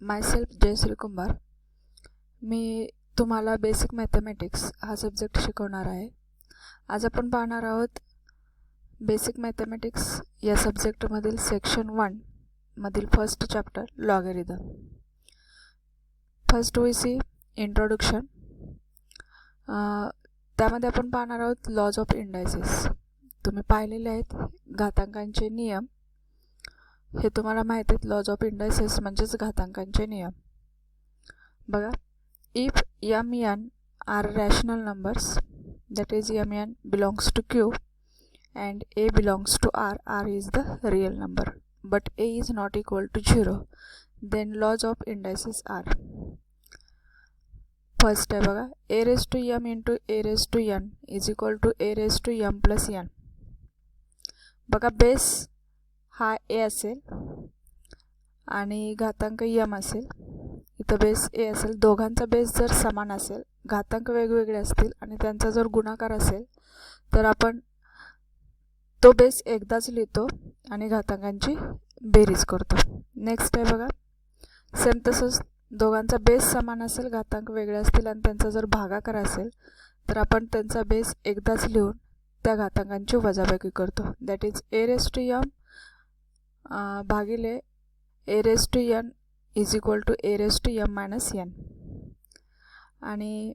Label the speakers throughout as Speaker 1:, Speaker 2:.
Speaker 1: Myself Jayashree कुंभार. मी तुम्हाला basic mathematics हा subject शिकवणार आहे. आज आपण पाहणार आहोत बेसिक मॅथमॅटिक्स या सब्जेक्टमधील सेक्शन 1 मधील first chapter logarithm. First we see introduction. त्यामध्ये आपण पाहणार आहोत लॉज ऑफ इंडायसेस. तुम्ही पाहिलेले आहेत घातांकांचे नियम. हे तुम्हाला माहीत आहेत. लॉज ऑफ इंडायसेस म्हणजेच घातांकांचे नियम. बघा, if m are rational numbers, that is m belongs to Q and a belongs to R, R is the real number, but a is not equal to 0, then laws of indices are. First आहे बघा, a raised to m into a raised to n is equal to a raised to m plus n. बघा, base हा a असेल आणि घातांक m असेल. इथं base a असेल. दोघांचा बेस जर समान असेल, घातांक वेगवेगळे असतील आणि त्यांचा जर गुणाकार असेल तर आपण तो बेस एकदाच लिहितो आणि घातांकांची बेरीज करतो. नेक्स्ट आहे बघा, सेम तसंच दोघांचा बेस समान असेल, घातांक वेगळे असतील आणि त्यांचा जर भागाकार असेल तर आपण त्यांचा बेस एकदाच लिहून त्या घातांकांची वजाबाकी करतो. That is a raised to m भागिले a raised to n is equal to a raised to m minus n. आणि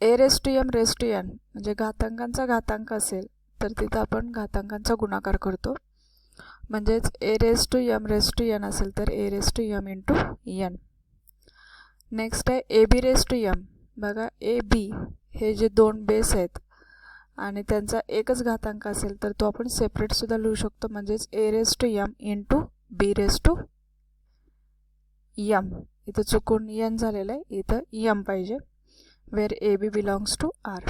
Speaker 1: a raised to m raised to n म्हणजे घातांकांचा घातांक असेल तर तिथं आपण घातांकांचा गुणाकार करतो. म्हणजेच a raised to m raised to n असेल तर a raised to m into n. Next आहे ab raised to m. बघा, a b हे जे दोन बेस आहेत आणि त्यांचा एकच घातांक असेल तर तो आपण सेपरेटसुद्धा लिहू शकतो. म्हणजेच a raised to m into b raised to m. इथं चुकून n झालेलं आहे, इथं m पाहिजे. Where a b belongs to R.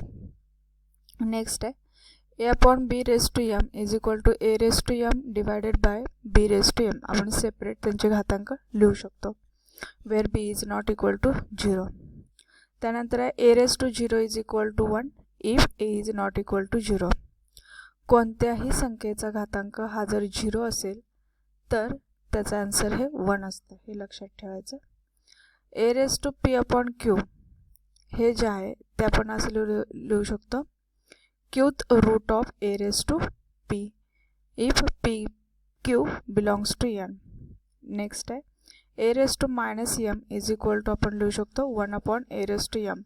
Speaker 1: Next आहे a upon b raised to m is equal to a raised to m divided by b raised to m. आपण separate त्यांचे घातांक लिहू शकतो. वेअर b is not equal to 0. त्यानंतर आहे a raised to 0 is equal to 1 if a is not equal to 0. कोणत्याही संख्येचा घातांक हा जर 0 असेल तर त्याचा आन्सर हे 1 असतं. हे लक्षात ठेवायचं. a raised to p upon q हे जे आहे ते आपण असं लिहू शकतो, qth root of a raised to p if p q belongs to n. Next आहे a raised to minus m is equal to आपण लिहू शकतो 1 upon a raised to m.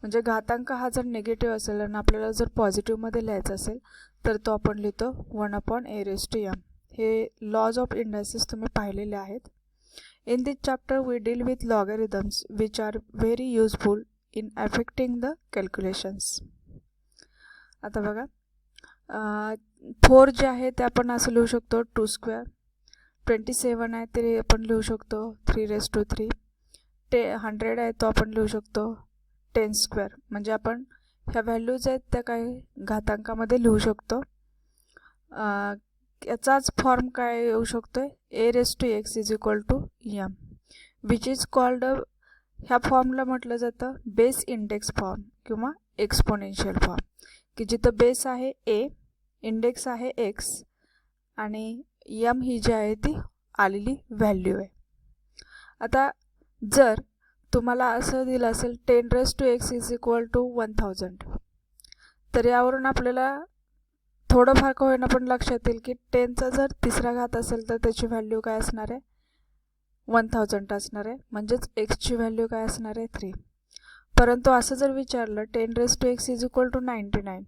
Speaker 1: म्हणजे घातांक हा जर निगेटिव्ह असेल आणि आपल्याला जर पॉझिटिव्हमध्ये लिहायचं असेल तर तो आपण लिहितो 1 upon a raised to m. हे लॉज ऑफ इंडायसेस तुम्ही पाहिलेले आहेत. In this chapter we deal with logarithms which are very useful in affecting the calculations. आता बघा, 4 जे आहे ते आपण असं लिहू शकतो 2 स्क्वेअर. 27 आहे ते आपण लिहू शकतो 3 raised to 3. 100 आहे तो आपण लिहू शकतो 10 स्क्वेअर. म्हणजे आपण ह्या व्हॅल्यूज आहेत त्या काही घातांकामध्ये लिहू शकतो. याचाच फॉर्म काय येऊ शकतो, a raised to x is equal to m which is called, ह्या फॉर्मला म्हटलं जातं बेस इंडेक्स फॉर्म किंवा एक्सपोनेन्शियल फॉर्म, की जिथं बेस आहे a, इंडेक्स आहे x आणि m ही जी आहे ती आलेली व्हॅल्यू आहे. आता जर तुम्हाला असं दिलं असेल 10 raised to x is equal to 1000 तर यावरून आपल्याला थोडंफार का होईना पण लक्षात येईल की 10चा जर तिसरा घात असेल तर त्याची व्हॅल्यू काय असणार आहे, 1000 असणार आहे. म्हणजेच एक्सची व्हॅल्यू काय असणार आहे, 3. परंतु असं जर विचारलं 10 raised to x is equal to 99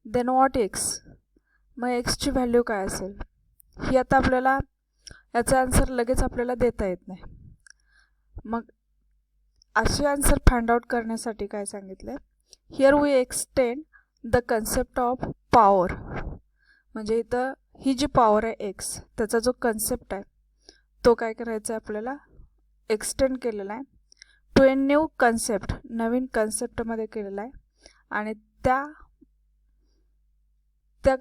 Speaker 1: then what x, मग एक्सची व्हॅल्यू काय असेल ही आता आपल्याला याचा आन्सर लगेच आपल्याला देता येत नाही. मग असे आन्सर फाइंड आउट करण्यासाठी काय सांगितलं, here we extend the concept of power. म्हणजे इथं ही जी पॉवर आहे एक्स त्याचा जो कन्सेप्ट आहे तो काय करायचा आहे आपल्याला, एक्सटेंड केलेला आहे टू ए न्यू कन्सेप्ट, नवीन कन्सेप्टमध्ये केलेला आहे. आणि त्या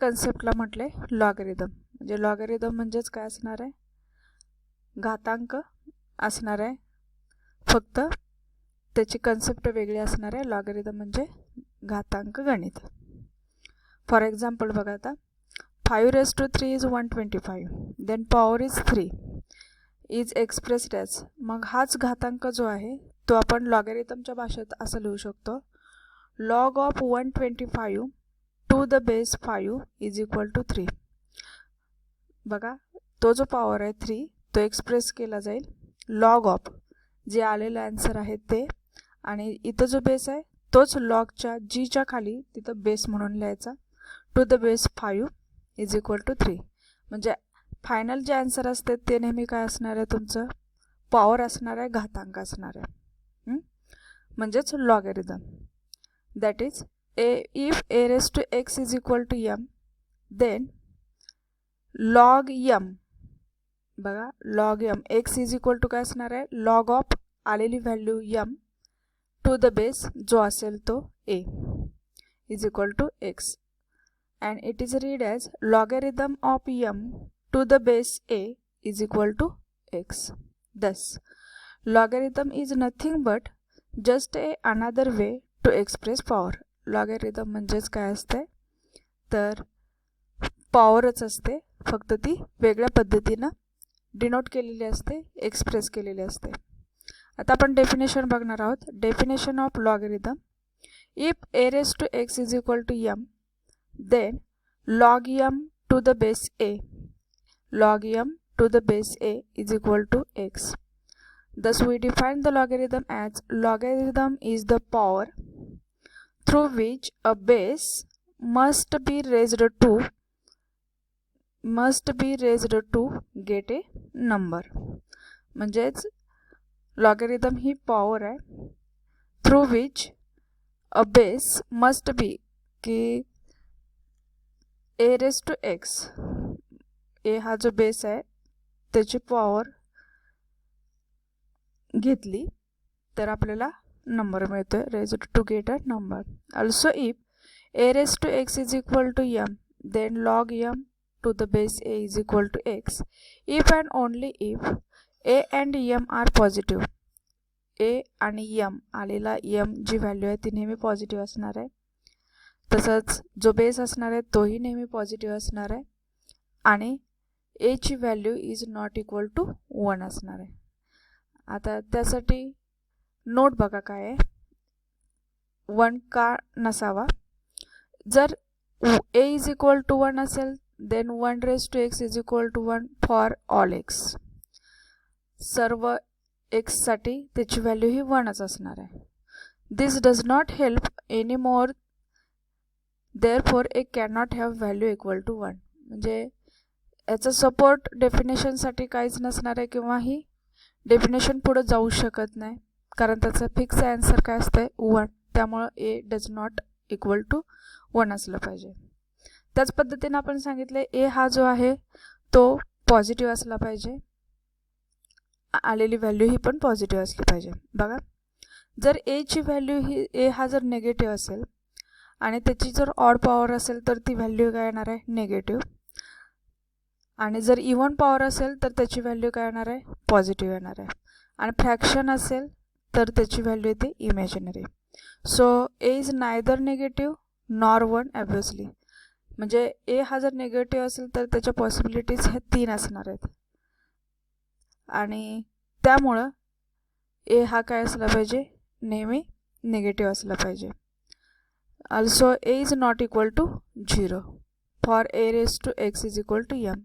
Speaker 1: कन्सेप्टला म्हटले लॉगॅरिथम. म्हणजे लॉगॅरिथम म्हणजेच काय असणार आहे, घातांक असणार आहे, फक्त त्याची कन्सेप्ट वेगळी असणार आहे. लॉगॅरिथम म्हणजे घातांक गणित. फॉर एक्झाम्पल बघा, आता 5 raised to 3 is 125, then power is 3. Is expressed as, मग हाच घातांक जो आहे तो आपण लॉगॅरिथमच्या भाषेत असं लिहू शकतो, log of 125 to the base 5 is equal to 3. बघा तो जो पॉवर आहे 3 तो एक्सप्रेस केला जाईल लॉग ऑफ जे आलेलं आन्सर आहे ते, आणि इथं जो बेस आहे तोच लॉगच्या जीच्या खाली तिथं बेस म्हणून लिहायचा, to the base 5 is equal to 3. म्हणजे फायनल जे आन्सर असते ते नेहमी काय असणार आहे, तुमचं पॉवर असणार आहे, घातांक असणार आहे, म्हणजेच logarithm. That is if a raised to x is equal to m, then log m, बघा log m, x is equal to काय असणार आहे, log ऑफ आलेली value m to the base जो असेल तो a is equal to x, and it is read as logarithm of m to the base a is equal to x. Thus, logarithm is nothing but just another way to express power. Logarithm म्हणजेच काय असते तर पॉवरच असते, फक्त ती वेगळ्या पद्धतीनं denote केलेली असते, एक्सप्रेस केलेली असते. आता आपण डेफिनेशन बघणार आहोत. Definition of logarithm, if a raised to x is equal to m, then log m to the base a, log m to the base a is equal to x. Thus we define the logarithm as logarithm is the power through which a base must be raised to get a number. म्हणजेच logarithm ही power आहे through which a base must be, की a raised to x, a हा जो base आहे त्याची power घेतली तर आपल्याला नंबर मिळतोय, raised to get a number. Also if a raised to x is equal to m, then log m to the base a is equal to x, if and only if a and m are positive. a आणि m आलेला m जी value आहे ती नेहमी positive असणार आहे, तसंच जो base असणार आहे तोही नेहमी पॉझिटिव्ह असणार आहे, आणि a ची value is not equal to 1 असणार आहे. आता त्यासाठी नोट बघा काय आहे, 1 का नसावा. जर a इज इक्वल टू 1 असेल then 1 raised to x is equal to 1 for all x. सर्व x साठी त्याची व्हॅल्यू ही 1च असणार आहे. This does not help any more, therefore a can not have value equal to 1. म्हणजे याचा सपोर्ट डेफिनेशनसाठी काहीच नसणार आहे, किंवा ही डेफिनेशन पुढे जाऊ शकत नाही, कारण त्याचं फिक्स आन्सर काय असतंय 1. त्यामुळं a does not equal to 1 असलं पाहिजे. त्याच पद्धतीने आपण सांगितले a हा जो आहे तो पॉझिटिव्ह असला पाहिजे, आलेली व्हॅल्यू ही पण पॉझिटिव्ह असली पाहिजे. बघा जर a ची व्हॅल्यू ही a हा जर निगेटिव्ह असेल आणि त्याची जर ऑड पॉवर असेल तर ती व्हॅल्यू काय येणार आहे, निगेटिव्ह. आणि जर इव्हन पॉवर असेल तर त्याची व्हॅल्यू काय येणार आहे, पॉझिटिव्ह येणार आहे. आणि फ्रॅक्शन असेल तर त्याची व्हॅल्यू येते imaginary. So a is neither negative nor 1 obviously. म्हणजे a हा जर निगेटिव्ह असेल तर त्याच्या पॉसिबिलिटीज ह्या 3 असणार आहेत, आणि त्यामुळं a हा काय असला पाहिजे, नेहमी निगेटिव्ह असला पाहिजे. Also a is not equal to 0 for a raised to x is equal to m.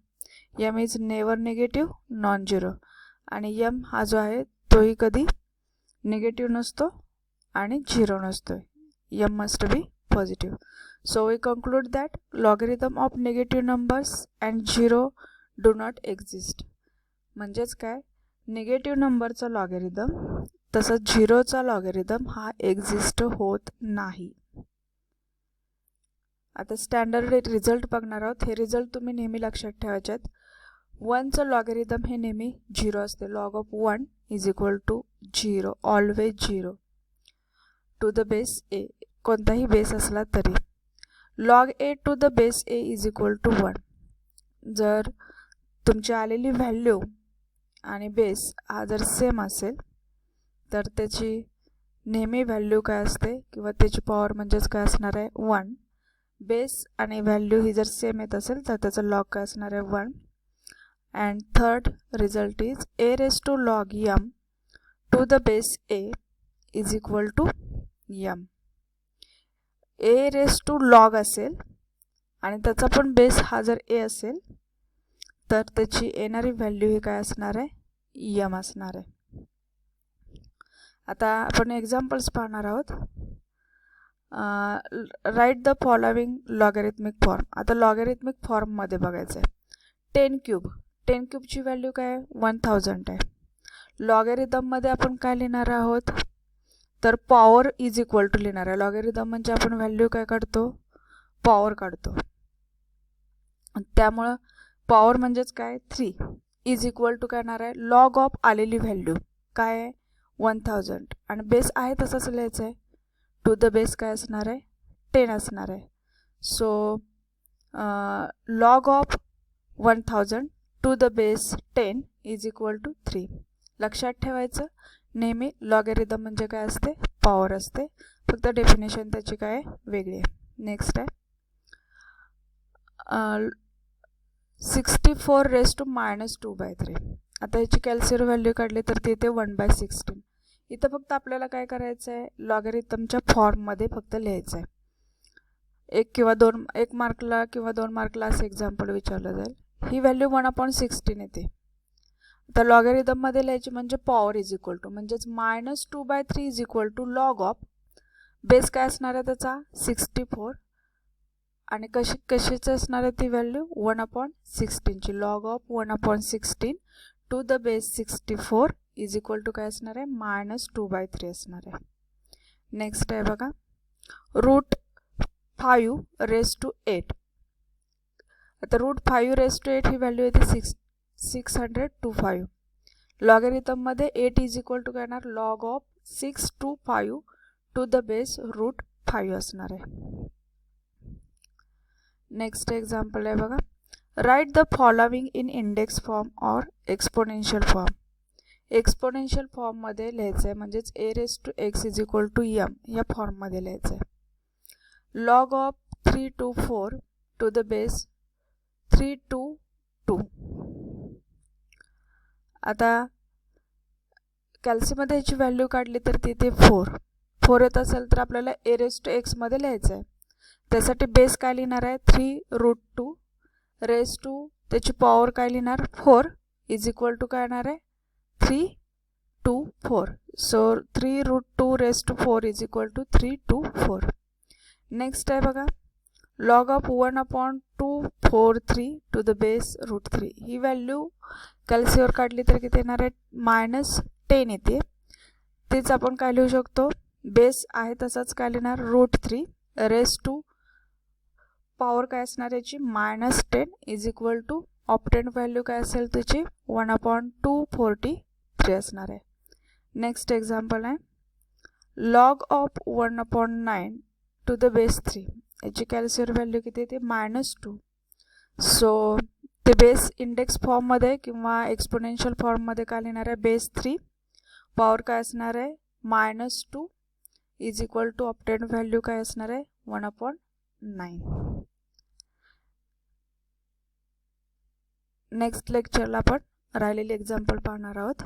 Speaker 1: m is never negative non 0, आणि m हा जो आहे तोही कधी निगेटिव्ह नसतो आणि 0 नसतो. m must be positive. So we conclude that logarithm of negative numbers and 0 do not exist. म्हणजेच काय, निगेटिव्ह नंबरचा लॉगॅरिथम तसंच 0चा लॉगॅरिथम हा एक्झिस्ट होत नाही. आता स्टँडर्ड रिझल्ट बघणार आहोत. हे रिझल्ट तुम्ही नेहमी लक्षात ठेवायचे आहेत. 1चं लॉगॅरिथम हे नेहमी 0 असते. Log of 1 is equal to 0, always 0 to the base a, कोणताही बेस असला तरी. Log a to the base a is equal to 1. जर तुमची आलेली व्हॅल्यू आणि बेस हा जर सेम असेल तर त्याची नेहमी व्हॅल्यू काय असते, किंवा त्याची पॉवर म्हणजेच काय असणार आहे, 1. बेस आणि व्हॅल्यू ही जर सेम येत असेल तर त्याचा लॉग काय असणार आहे, 1. and third result is a raised to log m to the base a is equal to m. a raised to log असेल आणि त्याचा पण बेस हा जर a असेल तर त्याची येणारी व्हॅल्यू ही काय असणार आहे m असणार आहे. आता आपण एक्झाम्पल्स पाहणार आहोत. Right the following logarithmic form. आता लॉगॅरिथमिक फॉर्ममध्ये बघायचं आहे. 10 क्यूबची व्हॅल्यू काय आहे 1000 आहे. लॉगॅरिथममध्ये आपण काय लिहिणार आहोत तर पॉवर इज इक्वल टू लिहिणार आहे. लॉगॅरिथम म्हणजे आपण व्हॅल्यू काय काढतो पॉवर काढतो. त्यामुळं पॉवर म्हणजेच काय 3 इज इक्वल टू काय येणार आहे लॉग ऑफ आलेली व्हॅल्यू काय आहे 1000 आणि बेस आहे तसंच लिहायचं आहे. टू द बेस काय असणार आहे 10 असणार आहे. So log of 1000 to the base 10 is equal to 3. लक्षात ठेवायचं नेहमी लॉगॅरिथम म्हणजे काय असते पॉवर असते, फक्त डेफिनेशन त्याची काय वेगळी आहे. नेक्स्ट आहे 64 raised to -2/3. आता ह्याची कॅल्क्युलेटर व्हॅल्यू काढली तर ती येते 1/16. इथं फक्त आपल्याला काय करायचं आहे लॉगॅरिथमच्या फॉर्ममध्ये फक्त लिहायचं आहे. एक मार्कला किंवा 2 मार्कला असं एक्झाम्पल विचारलं जाईल. ही व्हॅल्यू 1/16 येते. आता लॉगॅरिथममध्ये लिहायची म्हणजे पॉवर इज इक्वल टू म्हणजेच -2/3 is equal to log of base काय असणार आहे त्याचा 64 आणि कशाची असणार आहे ती व्हॅल्यू 1/16ची. Log of 1/16 to the base 64 is equal to काय असणार आहे -2/3 असणार आहे. नेक्स्ट आहे बघा √5 raised to 8. आता √5 raised to 8 ही व्हॅल्यू येते 625. लॉगॅरिथममध्ये 8 इज इक्वल टू काय येणार log of 625 to the base √5 असणार आहे. नेक्स्ट एक्झाम्पल आहे बघा right the following in index form or exponential form. Exponential फॉर्ममध्ये लिहायचं आहे म्हणजेच a raised to x is equal to m या फॉर्ममध्ये लिहायचं आहे. Log of 3 to 4 to the base 3 to 2. आता कॅल्सीमध्ये ह्याची व्हॅल्यू काढली तर तिथे 4 येत असेल तर आपल्याला a raised to x मध्ये लिहायचं आहे. त्यासाठी बेस काय लिहिणार आहे 3√2 raised to त्याची पॉवर काय लिहिणार 4 इज इक्वल टू काय येणार आहे 3 to 4. So 3√2 raised to 4 is equal to 3 to 4. Next आहे बघा log of 1/243 to the base √3. ही व्हॅल्यू कॅल्सीवर काढली तर किती येणार आहे -10 येते. तेच आपण काय लिहू शकतो बेस आहे तसाच काय लिहिणार √3 raised to पॉवर काय असणार याची -10 is equal to obtained value काय असेल त्याची 1/243 असणार आहे. नेक्स्ट एक्झाम्पल आहे log of 1/9 to the base 3. याची कॅल्क्युलेटर व्हॅल्यू किती येते -2. सो ते बेस इंडेक्स फॉर्ममध्ये किंवा एक्सपोनेन्शियल फॉर्ममध्ये काय लिहिणार आहे बेस 3 पॉवर काय असणार आहे -2 is equal to obtained value काय असणार आहे 1/9. नेक्स्ट लेक्चरला आपण राहिलेले एक्झाम्पल पाहणार आहोत.